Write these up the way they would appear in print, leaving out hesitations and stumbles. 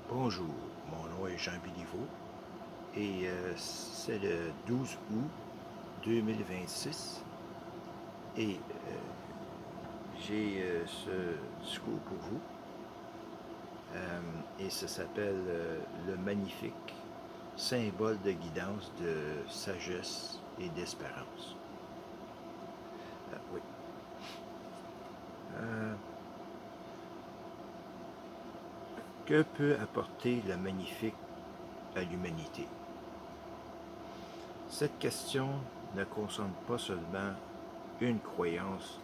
Bonjour, mon nom est Jean Béliveau et c'est le 12 août 2026 et j'ai ce discours pour vous et ça s'appelle le magnifique symbole de guidance, de sagesse et d'espérance. Oui. Euh, que peut apporter le magnifique à l'humanité? Cette question ne concerne pas seulement une croyance,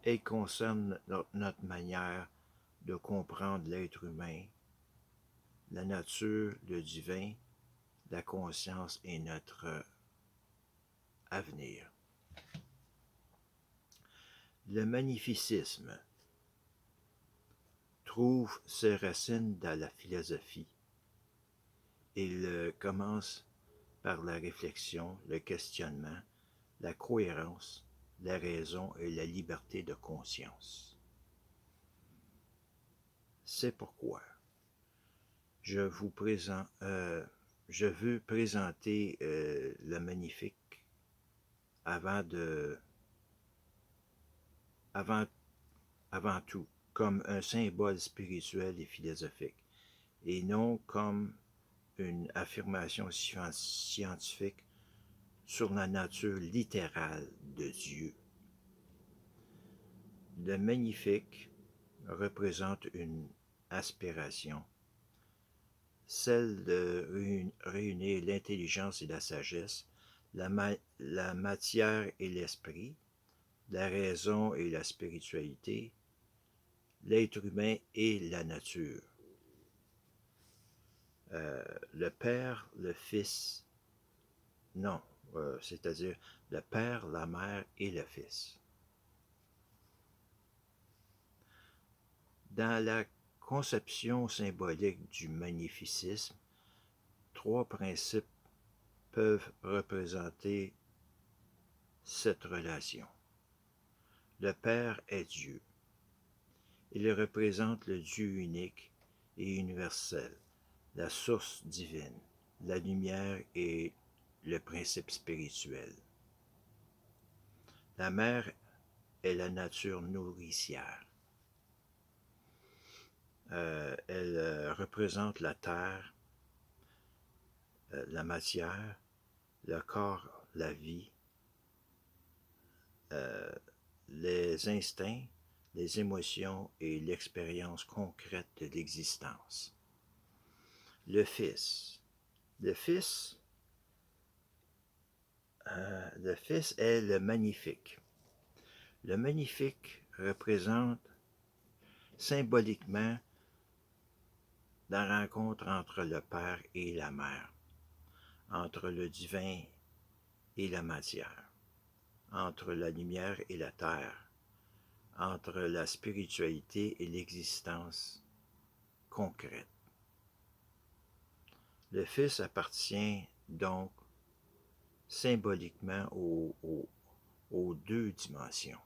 elle concerne notre manière de comprendre l'être humain, la nature, le divin, la conscience et notre avenir. Le magnificisme trouve ses racines dans la philosophie. Il commence par la réflexion, le questionnement, la cohérence, la raison et la liberté de conscience. C'est pourquoi je vous présente, je veux présenter le magnifique avant de, avant, avant tout, comme un symbole spirituel et philosophique, et non comme une affirmation scientifique sur la nature littérale de Dieu. Le magnifique représente une aspiration, celle de réunir l'intelligence et la sagesse, la matière et l'esprit, la raison et la spiritualité, l'être humain et la nature. Le Père, le Fils, non, c'est-à-dire le Père, la Mère et le Fils. Dans la conception symbolique du magnificisme, trois principes peuvent représenter cette relation. Le Père est Dieu. Il représente le Dieu unique et universel, la source divine, la lumière et le principe spirituel. La mère est la nature nourricière. Elle représente la terre, la matière, le corps, la vie, euh, les instincts, les émotions et l'expérience concrète de l'existence. Le Fils. Le Fils, le Fils est le magnifique. Le magnifique représente symboliquement la rencontre entre le Père et la Mère, entre le divin et la matière, entre la lumière et la terre, entre la spiritualité et l'existence concrète. Le Fils appartient donc symboliquement aux deux dimensions.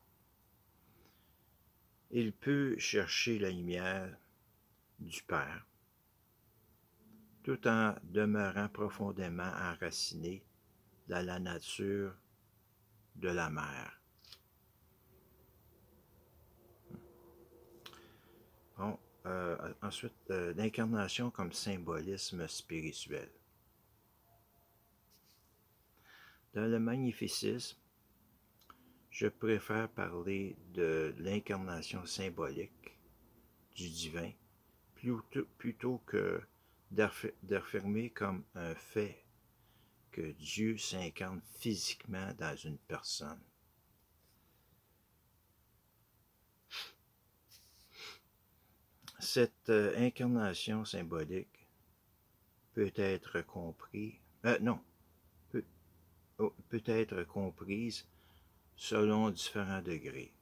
Il peut chercher la lumière du Père tout en demeurant profondément enraciné dans la nature de la Mère. Bon, ensuite, l'incarnation comme symbolisme spirituel. Dans le magnificisme, je préfère parler de l'incarnation symbolique du divin plutôt que d'affirmer comme un fait que Dieu s'incarne physiquement dans une personne. Cette incarnation symbolique peut être comprise, non, peut, peut être comprise selon différents degrés.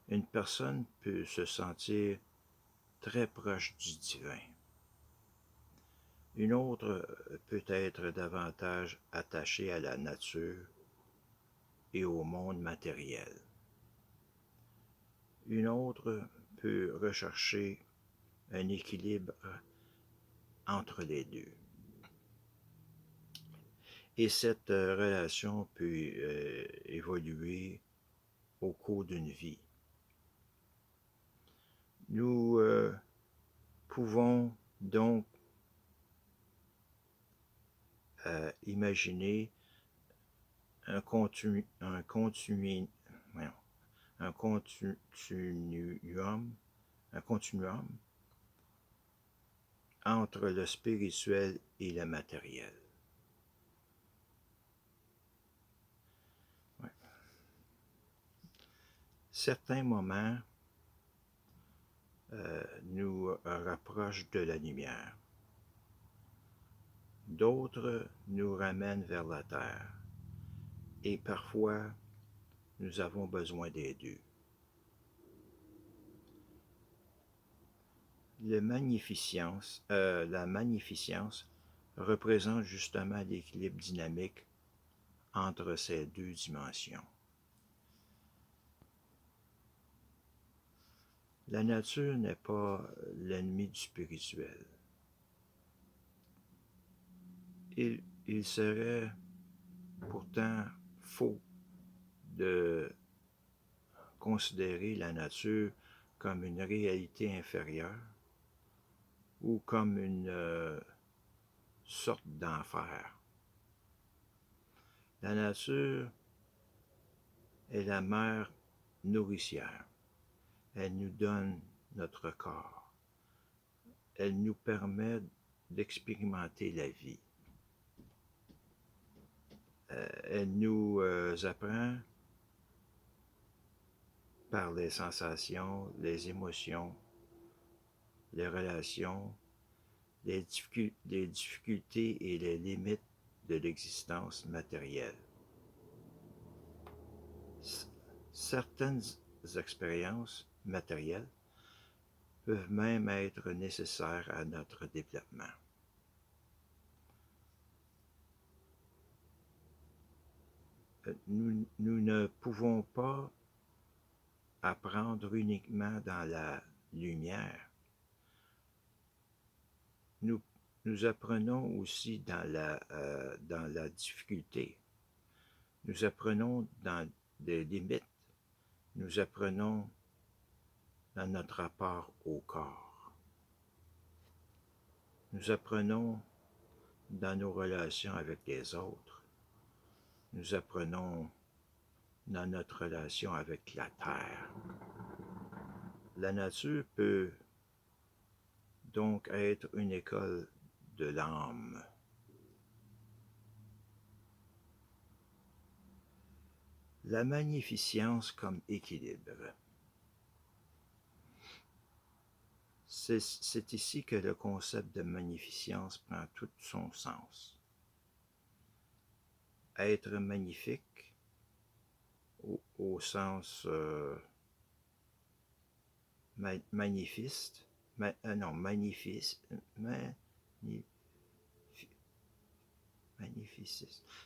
Une personne peut se sentir très proche du divin. Une autre peut être davantage attachée à la nature et au monde matériel. Une autre peut rechercher un équilibre entre les deux. Et cette relation peut évoluer au cours d'une vie. Nous pouvons donc imaginer un continuum entre le spirituel et le matériel. Ouais. Certains moments nous rapprochent de la lumière. D'autres nous ramènent vers la terre. Et parfois, nous avons besoin des deux. La magnificence représente justement l'équilibre dynamique entre ces deux dimensions. La nature n'est pas l'ennemi du spirituel. Il serait pourtant faux de considérer la nature comme une réalité inférieure ou comme une sorte d'enfer. La nature est la mère nourricière. Elle nous donne notre corps. Elle nous permet d'expérimenter la vie. Elle nous apprend par les sensations, les émotions, les relations, les difficultés et les limites de l'existence matérielle. Certaines expériences matérielles peuvent même être nécessaires à notre développement. Nous ne pouvons pas apprendre uniquement dans la lumière. Nous apprenons aussi dans la difficulté. Nous apprenons dans des limites. Nous apprenons dans notre rapport au corps. Nous apprenons dans nos relations avec les autres. Nous apprenons dans notre relation avec la terre. La nature peut donc être une école de l'âme. La magnificence comme équilibre. C'est ici que le concept de magnificence prend tout son sens. Être magnifique au sens magnifique,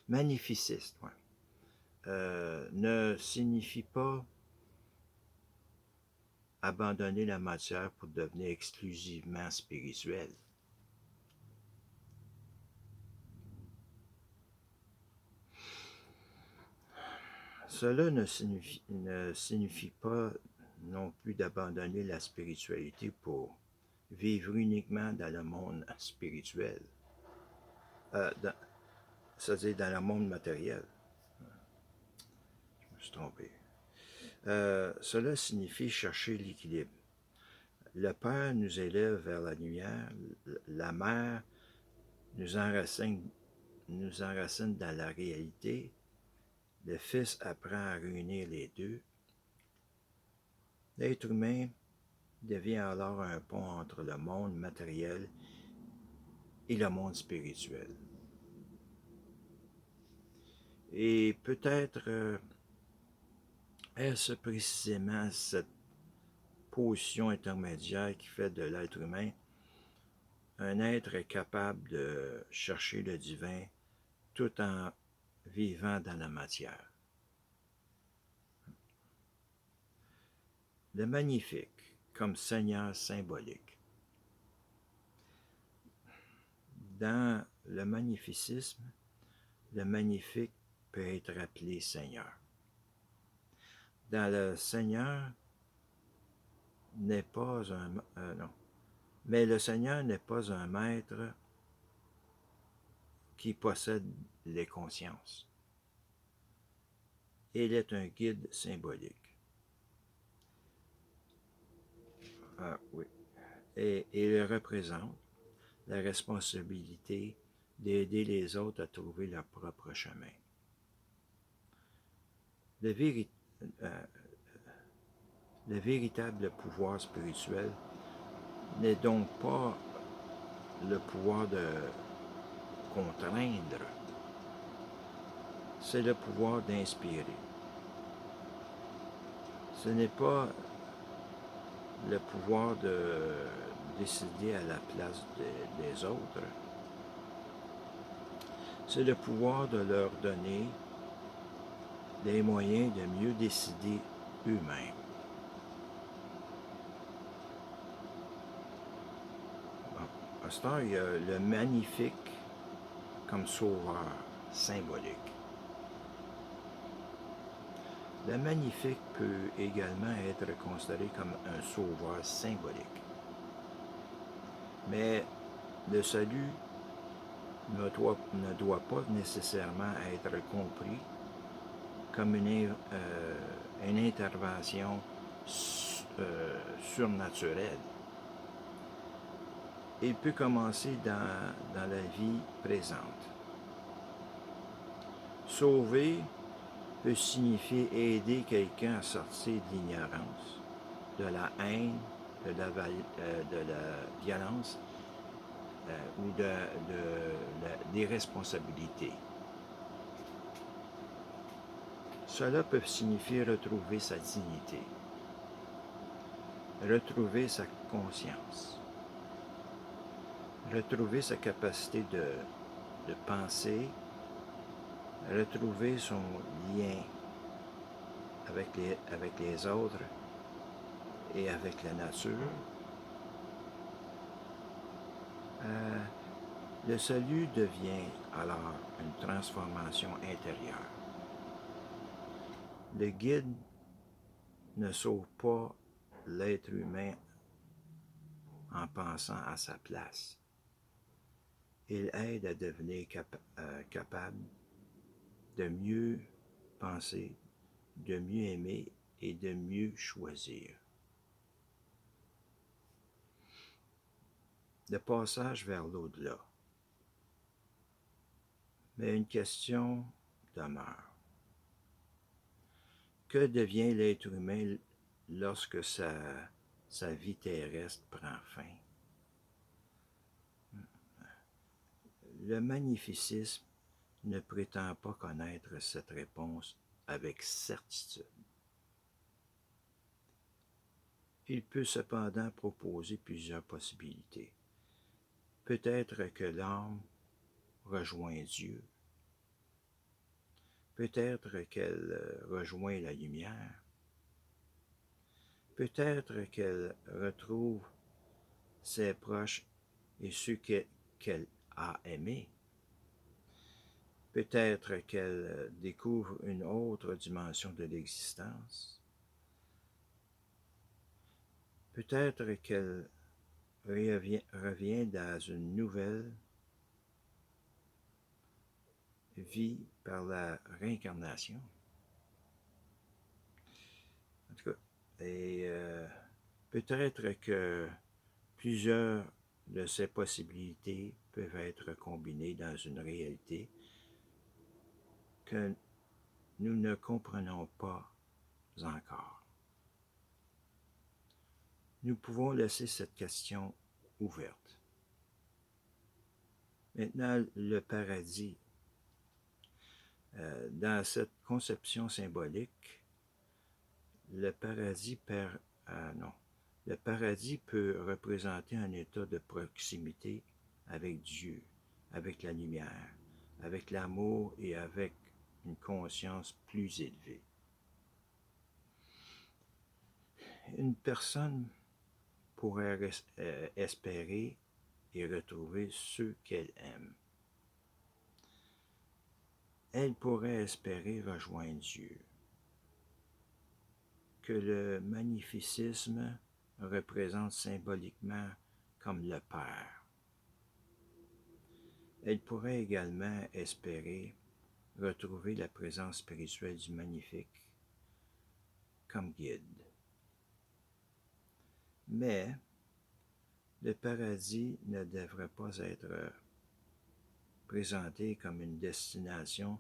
magnificiste, ouais. Ne signifie pas abandonner la matière pour devenir exclusivement spirituel. Cela ne signifie pas non plus d'abandonner la spiritualité pour vivre uniquement dans le monde spirituel, c'est-à-dire dans le monde matériel. Je me suis trompé. Cela signifie chercher l'équilibre. Le Père nous élève vers la lumière, la Mère nous enracine dans la réalité, le Fils apprend à réunir les deux. L'être humain devient alors un pont entre le monde matériel et le monde spirituel. Et peut-être est-ce précisément cette position intermédiaire qui fait de l'être humain un être capable de chercher le divin tout en vivant dans la matière. Le magnifique comme Seigneur symbolique. dans le magnificisme, le magnifique peut être appelé Seigneur. Dans le Seigneur n'est pas un... non. Mais le Seigneur n'est pas un maître qui possède les consciences. Il est un guide symbolique. Ah oui. Et il représente la responsabilité d'aider les autres à trouver leur propre chemin. Le véritable pouvoir spirituel n'est donc pas le pouvoir de contraindre, c'est le pouvoir d'inspirer. Ce n'est pas le pouvoir de décider à la place des autres, c'est le pouvoir de leur donner des moyens de mieux décider eux-mêmes. Bon, à ce temps, il y a le magnifique comme sauveur symbolique. Le magnifique peut également être considéré comme un sauveur symbolique. Mais le salut ne doit pas nécessairement être compris comme une intervention surnaturelle. Il peut commencer dans la vie présente. Sauver peut signifier aider quelqu'un à sortir de l'ignorance, de la haine, de la violence ou des responsabilités. Cela peut signifier retrouver sa dignité, retrouver sa conscience, retrouver sa capacité de penser, retrouver son lien avec les autres et avec la nature. Le salut devient alors une transformation intérieure. Le guide ne sauve pas l'être humain en pensant à sa place. Il aide à devenir capable de mieux penser, de mieux aimer et de mieux choisir. Le passage vers l'au-delà. Mais une question demeure. Que devient l'être humain lorsque sa vie terrestre prend fin? Le magnificisme ne prétend pas connaître cette réponse avec certitude. Il peut cependant proposer plusieurs possibilités. Peut-être que l'âme rejoint Dieu. Peut-être qu'elle rejoint la lumière. Peut-être qu'elle retrouve ses proches et ceux qu'elle a aimés. Peut-être qu'elle découvre une autre dimension de l'existence. Peut-être qu'elle revient dans une nouvelle vie par la réincarnation. En tout cas, et peut-être que plusieurs de ces possibilités peuvent être combinées dans une réalité que nous ne comprenons pas encore. Nous pouvons laisser cette question ouverte. Maintenant, le paradis. Dans cette conception symbolique, le paradis peut représenter un état de proximité avec Dieu, avec la lumière, avec l'amour et avec une conscience plus élevée. Une personne pourrait espérer et retrouver ceux qu'elle aime. Elle pourrait espérer rejoindre Dieu, que le magnificisme représente symboliquement comme le Père. Elle pourrait également espérer retrouver la présence spirituelle du magnifique comme guide. Mais le paradis ne devrait pas être présenté comme une destination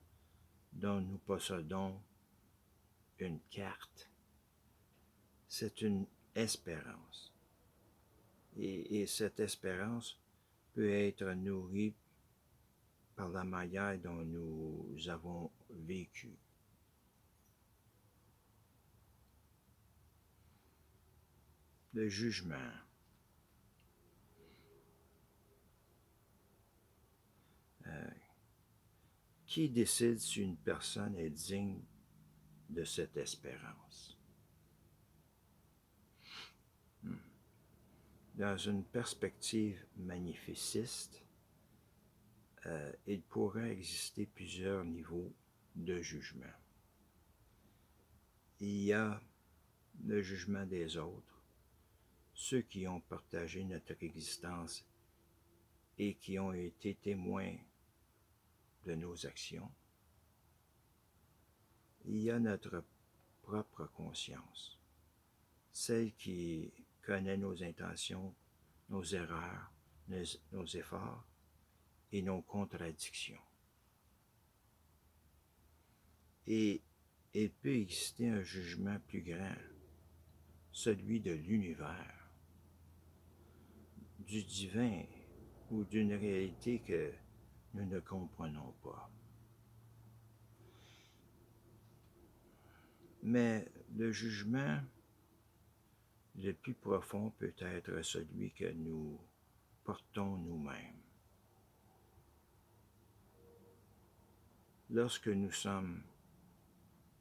dont nous possédons une carte. C'est une espérance. Et cette espérance peut être nourrie par la manière dont nous avons vécu. Le jugement. Qui décide si une personne est digne de cette espérance? Dans une perspective magnificiste, il pourrait exister plusieurs niveaux de jugement. Il y a le jugement des autres, ceux qui ont partagé notre existence et qui ont été témoins de nos actions. Il y a notre propre conscience, celle qui connaît nos intentions, nos erreurs, nos efforts et nos contradictions. Et il peut exister un jugement plus grand, celui de l'univers, du divin ou d'une réalité que nous ne comprenons pas. Mais le jugement le plus profond peut être celui que nous portons nous-mêmes. Lorsque nous sommes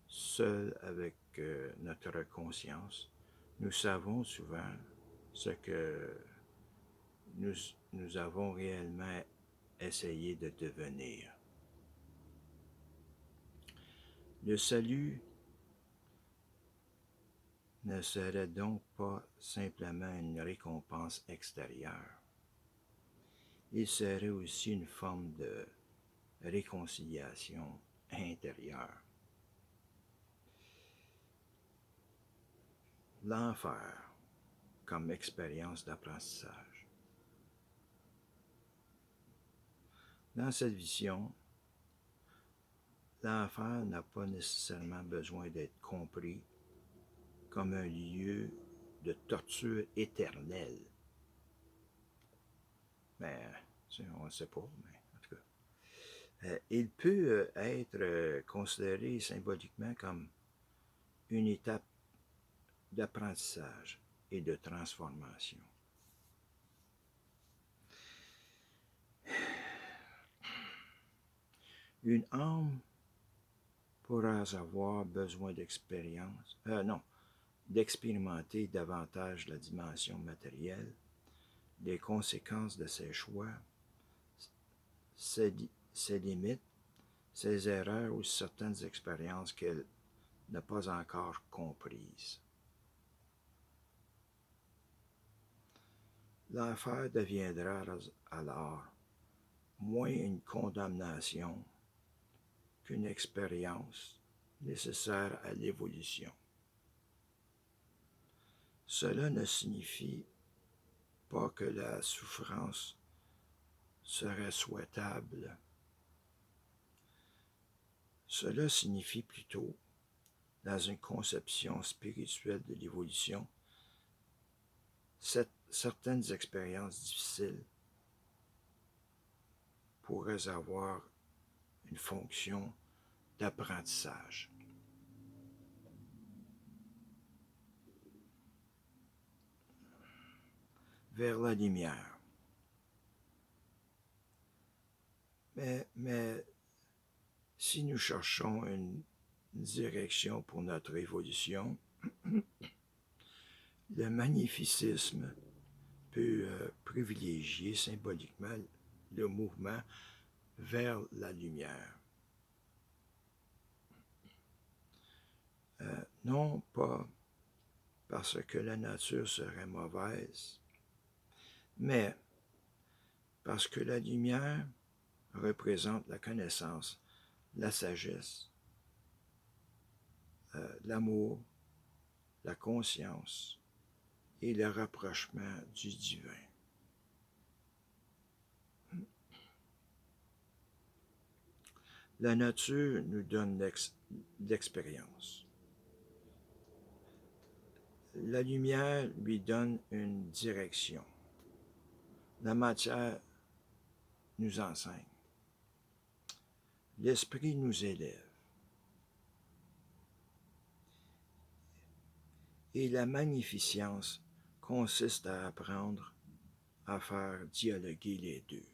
seuls avec notre conscience, nous savons souvent ce que nous avons réellement essayé de devenir. Le salut ne serait donc pas simplement une récompense extérieure. Il serait aussi une forme de réconciliation intérieure. L'enfer comme expérience d'apprentissage. Dans cette vision, l'enfer n'a pas nécessairement besoin d'être compris comme un lieu de torture éternelle. Mais on ne sait pas, mais en tout cas. Il peut être considéré symboliquement comme une étape d'apprentissage et de transformation. Une âme pourra avoir besoin d'expérimenter davantage la dimension matérielle, les conséquences de ses choix, ses limites, ses erreurs ou certaines expériences qu'elle n'a pas encore comprises. L'enfer deviendra alors moins une condamnation qu'une expérience nécessaire à l'évolution. Cela ne signifie pas que la souffrance serait souhaitable. Cela signifie plutôt, dans une conception spirituelle de l'évolution, certaines expériences difficiles pourraient avoir une fonction d'apprentissage. Vers la lumière. Mais si nous cherchons une direction pour notre évolution, le magnificisme peut privilégier symboliquement le mouvement vers la lumière. Non pas parce que la nature serait mauvaise, mais parce que la lumière représente la connaissance, la sagesse, l'amour, la conscience et le rapprochement du divin. La nature nous donne l'expérience. La lumière lui donne une direction. La matière nous enseigne. L'esprit nous élève. Et la magnificence consiste à apprendre à faire dialoguer les deux.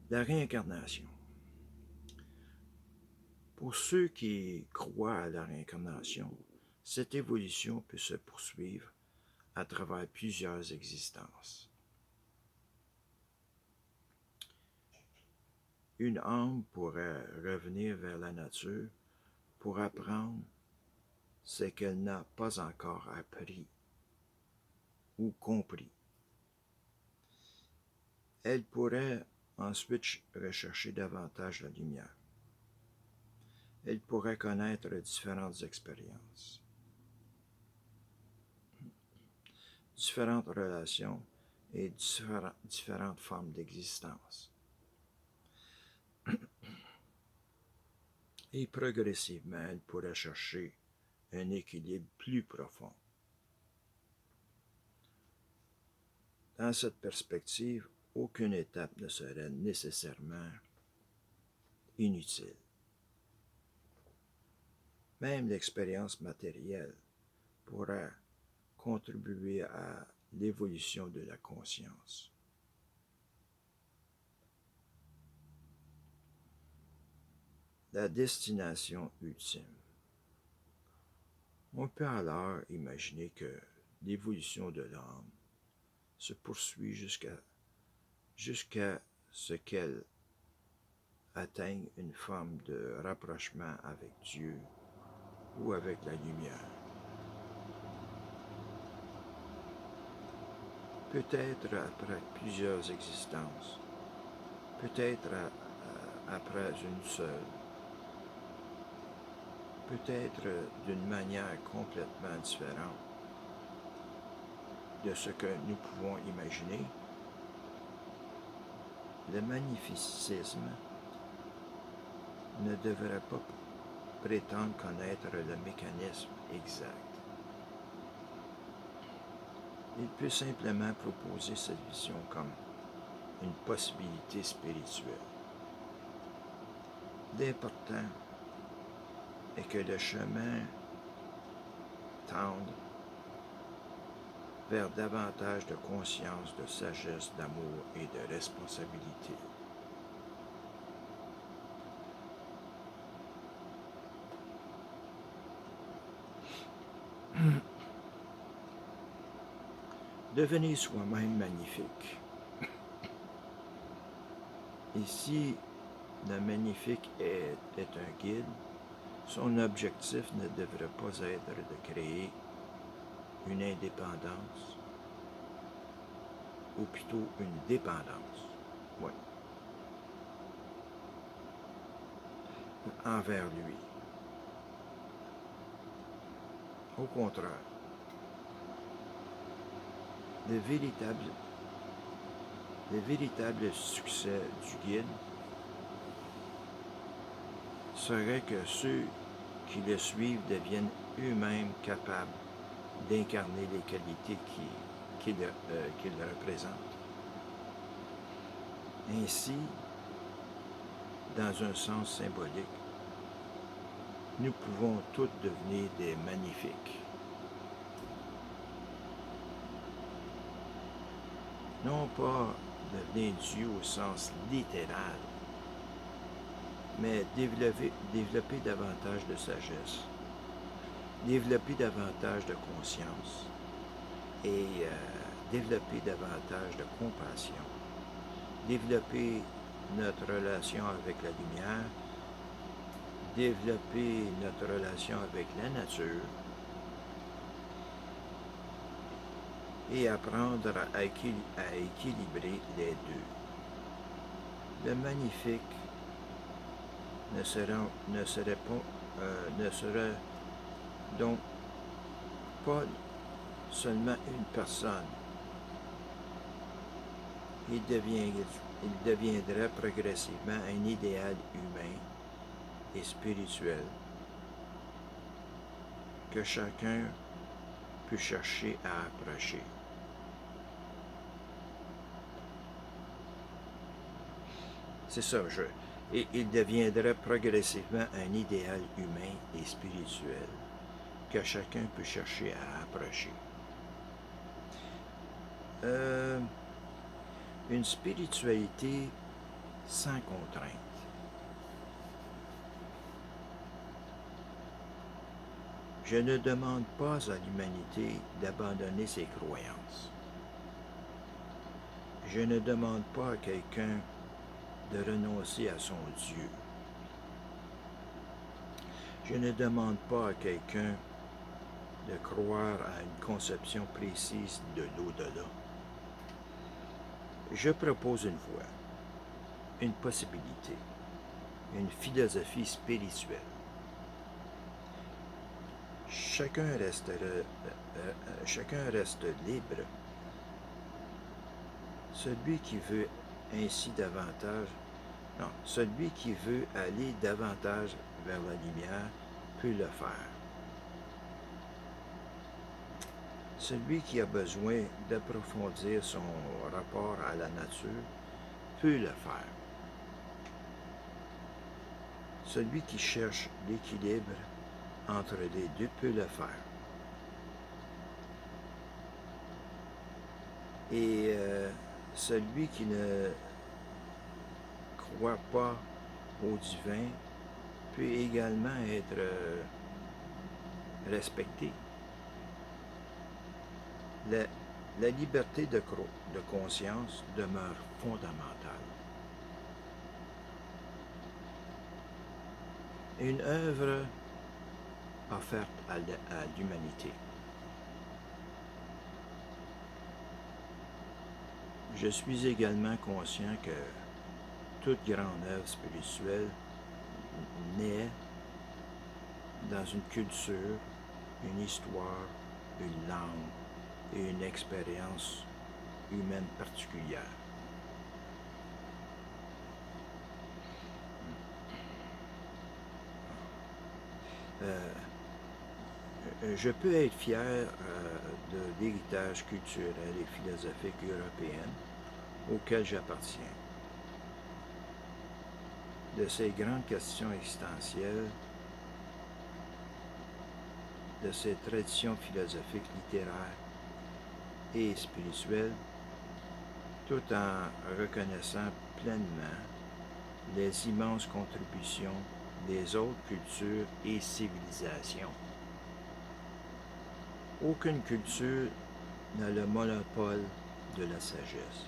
La réincarnation. Pour ceux qui croient à la réincarnation, cette évolution peut se poursuivre à travers plusieurs existences. Une âme pourrait revenir vers la nature pour apprendre ce qu'elle n'a pas encore appris ou compris. Elle pourrait ensuite rechercher davantage la lumière. Elle pourrait connaître différentes expériences, différentes relations et différentes formes d'existence. Et progressivement, elle pourrait chercher un équilibre plus profond. Dans cette perspective, aucune étape ne serait nécessairement inutile. Même l'expérience matérielle pourrait contribuer à l'évolution de la conscience. La destination ultime. On peut alors imaginer que l'évolution de l'âme se poursuit jusqu'à ce qu'elle atteigne une forme de rapprochement avec Dieu ou avec la lumière. Peut-être après plusieurs existences, peut-être après une seule, peut-être d'une manière complètement différente de ce que nous pouvons imaginer. Le magnificisme ne devrait pas prétendre connaître le mécanisme exact. Il peut simplement proposer cette vision comme une possibilité spirituelle. L'important est que le chemin tende vers davantage de conscience, de sagesse, d'amour et de responsabilité. Devenez soi-même magnifique. Et si le magnifique est un guide, son objectif ne devrait pas être de créer une indépendance, ou plutôt une dépendance, oui, envers lui. Au contraire, le véritable succès du guide serait que ceux qui le suivent deviennent eux-mêmes capables d'incarner les qualités qu'il représente. Ainsi, dans un sens symbolique, nous pouvons tous devenir des magnifiques. Non pas devenir Dieu au sens littéral, mais développer davantage de sagesse, développer davantage de conscience, et développer davantage de compassion, développer notre relation avec la lumière, développer notre relation avec la nature et apprendre à équilibrer les deux. Le magnifique ne serait donc pas seulement une personne. Il deviendrait progressivement un idéal humain et spirituel que chacun peut chercher à approcher. C'est ça, il deviendrait progressivement un idéal humain et spirituel que chacun peut chercher à approcher. Une spiritualité sans contrainte. Je ne demande pas à l'humanité d'abandonner ses croyances. Je ne demande pas à quelqu'un de renoncer à son Dieu. Je ne demande pas à quelqu'un de croire à une conception précise de l'au-delà. Je propose une voie, une possibilité, une philosophie spirituelle. Chacun reste libre. Celui qui veut celui qui veut aller davantage vers la lumière peut le faire. Celui qui a besoin d'approfondir son rapport à la nature peut le faire. Celui qui cherche l'équilibre entre les deux peut le faire. Et celui qui ne croit pas au divin peut également être respecté. La liberté de conscience demeure fondamentale. Une œuvre offerte à l'humanité. Je suis également conscient que toute grande œuvre spirituelle naît dans une culture, une histoire, une langue et une expérience humaine particulière. Je peux être fier de l'héritage culturel et philosophique européen auquel j'appartiens, de ces grandes questions existentielles, de ces traditions philosophiques, littéraires et spirituelles, tout en reconnaissant pleinement les immenses contributions des autres cultures et civilisations. Aucune culture n'a le monopole de la sagesse.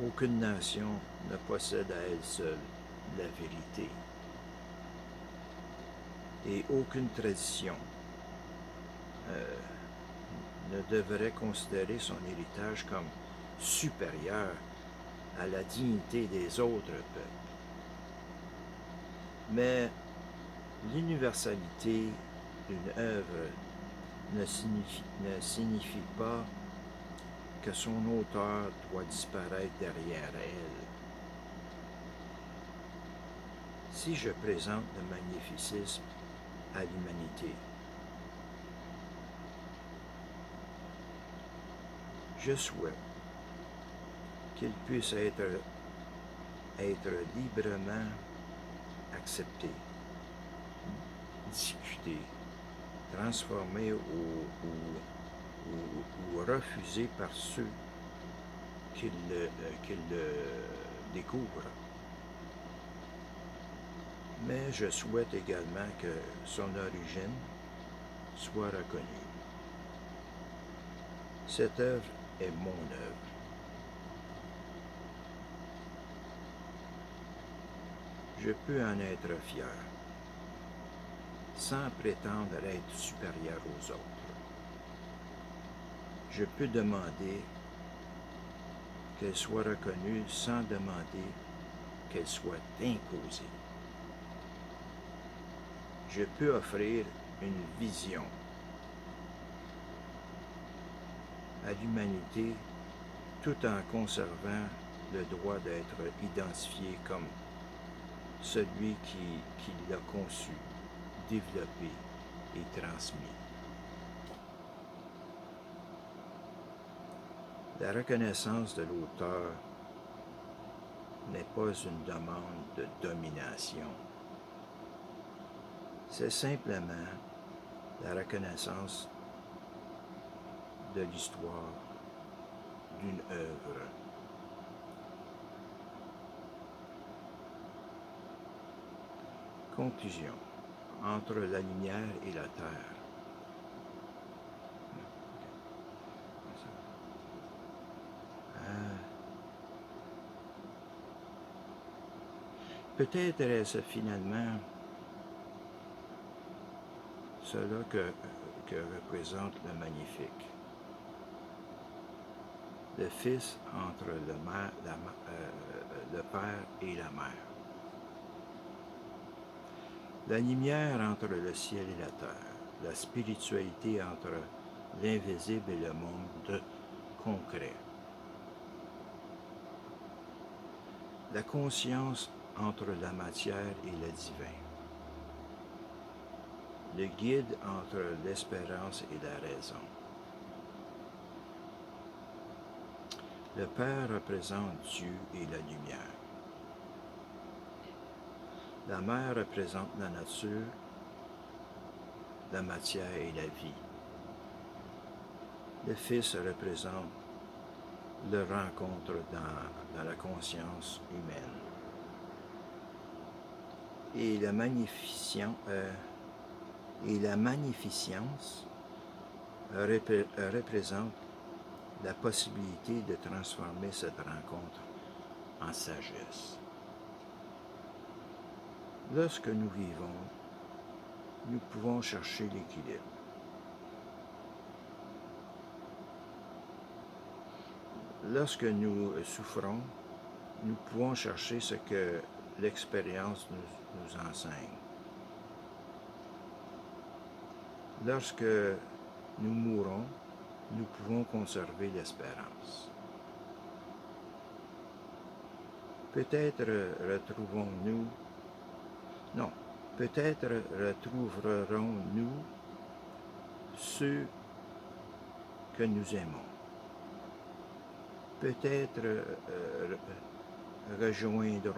Aucune nation ne possède à elle seule la vérité. Et aucune tradition ne devrait considérer son héritage comme supérieur à la dignité des autres peuples. Mais l'universalité d'une œuvre ne signifie pas que son auteur doit disparaître derrière elle. Si je présente le magnificisme à l'humanité, je souhaite qu'il puisse être librement accepté, discuté, transformé ou refusé par ceux qui le découvrent. Mais je souhaite également que son origine soit reconnue. Cette œuvre est mon œuvre. Je peux en être fier, sans prétendre être supérieur aux autres. Je peux demander qu'elle soit reconnue sans demander qu'elle soit imposée. Je peux offrir une vision à l'humanité tout en conservant le droit d'être identifié comme celui qui l'a conçu, développé et transmis. La reconnaissance de l'auteur n'est pas une demande de domination. C'est simplement la reconnaissance de l'histoire d'une œuvre. Conclusion. Entre la lumière et la terre. Peut-être est-ce finalement cela que représente le magnifique. Le Fils entre le Père et la Mère. La lumière entre le ciel et la terre. La spiritualité entre l'invisible et le monde concret. La conscience entre la matière et le divin. Le guide entre l'espérance et la raison. Le Père représente Dieu et la lumière. La Mère représente la nature, la matière et la vie. Le Fils représente le rencontre dans la conscience humaine. Et la magnificence représente la possibilité de transformer cette rencontre en sagesse. Lorsque nous vivons, nous pouvons chercher l'équilibre. Lorsque nous souffrons, nous pouvons chercher ce que l'expérience nous enseigne. Lorsque nous mourons, nous pouvons conserver l'espérance. Peut-être retrouverons-nous ceux que nous aimons. Peut-être rejoindrons